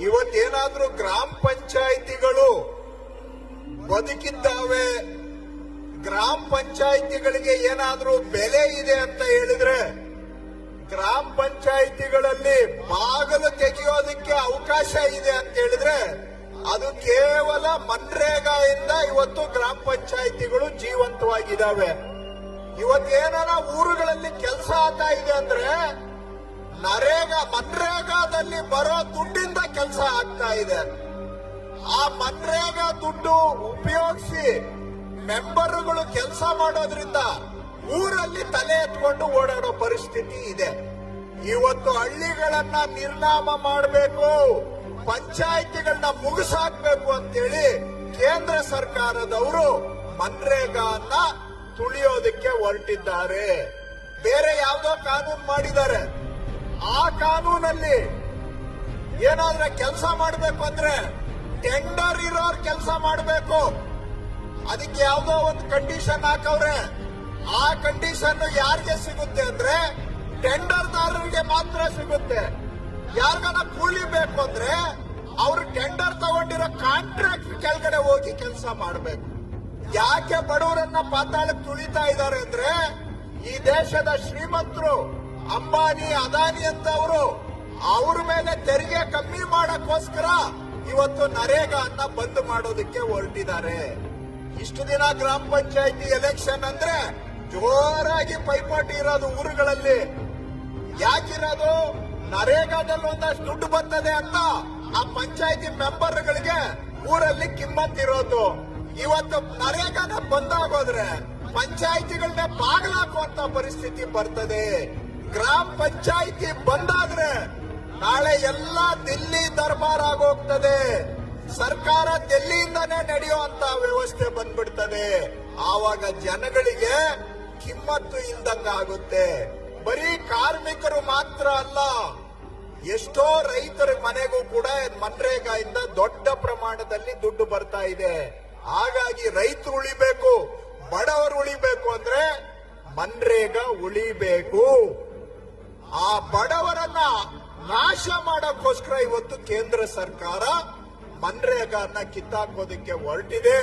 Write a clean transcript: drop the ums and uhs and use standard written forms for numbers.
ಇವತ್ತೇನಾದ್ರೂ ಗ್ರಾಮ ಪಂಚಾಯಿತಿಗಳು ಬದುಕಿದ್ದಾವೆ, ಗ್ರಾಮ ಪಂಚಾಯಿತಿಗಳಿಗೆ ಏನಾದ್ರೂ ಬೆಲೆ ಇದೆ ಅಂತ ಹೇಳಿದ್ರೆ, ಗ್ರಾಮ ಪಂಚಾಯಿತಿಗಳಲ್ಲಿ ಬಾಗಿಲು ತೆಗೆಯೋದಕ್ಕೆ ಅವಕಾಶ ಇದೆ ಅಂತ ಹೇಳಿದ್ರೆ, ಅದು ಕೇವಲ ಮನ್ರೇಗಾಯಿಂದ ಇವತ್ತು ಗ್ರಾಮ ಪಂಚಾಯಿತಿಗಳು ಜೀವಂತವಾಗಿದ್ದಾವೆ. ಇವತ್ತೇನಾರ ಊರುಗಳಲ್ಲಿ ಕೆಲಸ ಆಗ್ತಾ ಇದೆ ಅಂದ್ರೆ ಮನ್ರೇಗಾದಲ್ಲಿ ಬರೋ ದುಡ್ಡಿಂದ ಕೆಲಸ ಆಗ್ತಾ ಇದೆ. ಆ ಮನ್ರೇಗಾ ದುಡ್ಡು ಉಪಯೋಗಿಸಿ ಮೆಂಬರ್ಗಳು ಕೆಲಸ ಮಾಡೋದ್ರಿಂದ ಊರಲ್ಲಿ ತಲೆ ಎತ್ಕೊಂಡು ಓಡಾಡೋ ಪರಿಸ್ಥಿತಿ ಇದೆ. ಇವತ್ತು ಹಳ್ಳಿಗಳನ್ನ ನಿರ್ನಾಮ ಮಾಡಬೇಕು, ಪಂಚಾಯಿತಿಗಳನ್ನ ಮುಗಿಸಾಕ್ಬೇಕು ಅಂತೇಳಿ ಕೇಂದ್ರ ಸರ್ಕಾರದವರು ಮನ್ರೇಗಾನ್ನ ತುಳಿಯೋದಕ್ಕೆ ಹೊರಟಿದ್ದಾರೆ. ಬೇರೆ ಯಾವುದೋ ಕಾನೂನು ಮಾಡಿದ್ದಾರೆ. ಆ ಕಾನೂನಲ್ಲಿ ಏನಾದ್ರೆ ಕೆಲಸ ಮಾಡಬೇಕು ಅಂದ್ರೆ ಟೆಂಡರ್ ಇರೋರು ಕೆಲಸ ಮಾಡಬೇಕು. ಅದಕ್ಕೆ ಯಾವುದೋ ಒಂದು ಕಂಡೀಷನ್ ಹಾಕವ್ರೆ. ಆ ಕಂಡೀಷನ್ ಯಾರಿಗೆ ಸಿಗುತ್ತೆ ಅಂದ್ರೆ ಟೆಂಡರ್ದಾರರಿಗೆ ಮಾತ್ರ ಸಿಗುತ್ತೆ. ಯಾರಿಗಾನ ಕೂಲಿ ಬೇಕು ಅಂದ್ರೆ ಅವರು ಟೆಂಡರ್ ತಗೊಂಡಿರೋ ಕಾಂಟ್ರಾಕ್ಟ್ ಕೆಳಗಡೆ ಹೋಗಿ ಕೆಲಸ ಮಾಡಬೇಕು. ಯಾಕೆ ಬಡವರನ್ನ ಪಾತಾಳಕ್ಕೆ ತುಳಿತಾ ಇದ್ದಾರೆ ಅಂದ್ರೆ ಈ ದೇಶದ ಶ್ರೀಮಂತರು ಅಂಬಾನಿ ಅದಾನಿ ಅಂತವರು ಅವ್ರ ಮೇಲೆ ತೆರಿಗೆ ಕಮ್ಮಿ ಮಾಡಕ್ಕೋಸ್ಕರ ಇವತ್ತು ನರೇಗಾನ್ನ ಬಂದ್ ಮಾಡೋದಕ್ಕೆ ಹೊರಟಿದ್ದಾರೆ. ಇಷ್ಟು ದಿನ ಗ್ರಾಮ ಪಂಚಾಯಿತಿ ಎಲೆಕ್ಷನ್ ಅಂದ್ರೆ ಜೋರಾಗಿ ಪೈಪೋಟಿ ಇರೋದು ಊರುಗಳಲ್ಲಿ. ಯಾಕಿರೋದು? ನರೇಗಾದಲ್ಲಿ ಒಂದಷ್ಟು ದುಡ್ಡು ಬರ್ತದೆ ಅಂತ ಆ ಪಂಚಾಯಿತಿ ಮೆಂಬರ್ಗಳಿಗೆ ಊರಲ್ಲಿ ಕಿಮ್ಮತ್ತಿರೋದು. ಇವತ್ತು ನರೇಗಾನ ಬಂದಾಗೋದ್ರೆ ಪಂಚಾಯಿತಿಗಳನ್ನ ಬಾಗಿಲಾಕುವಂತ ಪರಿಸ್ಥಿತಿ ಬರ್ತದೆ. ಗ್ರಾಮ ಪಂಚಾಯಿತಿ ಬಂದಾದ್ರೆ ನಾಳೆ ಎಲ್ಲ ದಿಲ್ಲಿ ದರ್ಬಾರ್ ಆಗೋಗ್ತದೆ. ಸರ್ಕಾರ ದಿಲ್ಲಿಯಿಂದಾನೇ ನಡೆಯುವಂತ ವ್ಯವಸ್ಥೆ ಬಂದ್ಬಿಡ್ತದೆ. ಆವಾಗ ಜನಗಳಿಗೆ ಕಿಮ್ಮತ್ತು ಇಲ್ದಂಗ ಆಗುತ್ತೆ. ಬರೀ ಕಾರ್ಮಿಕರು ಮಾತ್ರ ಅಲ್ಲ, ಎಷ್ಟೋ ರೈತರ ಮನೆಗೂ ಕೂಡ ಮನ್ರೇಗಾಯಿಂದ ದೊಡ್ಡ ಪ್ರಮಾಣದಲ್ಲಿ ದುಡ್ಡು ಬರ್ತಾ ಇದೆ. ಹಾಗಾಗಿ ರೈತರು ಉಳಿಬೇಕು, ಬಡವರು ಉಳಿಬೇಕು ಅಂದ್ರೆ ಮನ್ರೇಗಾ ಉಳಿಬೇಕು. ಆ ಬಡವರನ್ನ ನಾಶ ಮಾಡೋಕ್ಕೋಸ್ಕರ ಇವತ್ತು ಕೇಂದ್ರ ಸರ್ಕಾರ ಮನ್ರೇಗಾನ ಕಿತ್ತಾಕೋದಕ್ಕೆ ಹೊರಟಿದೆ.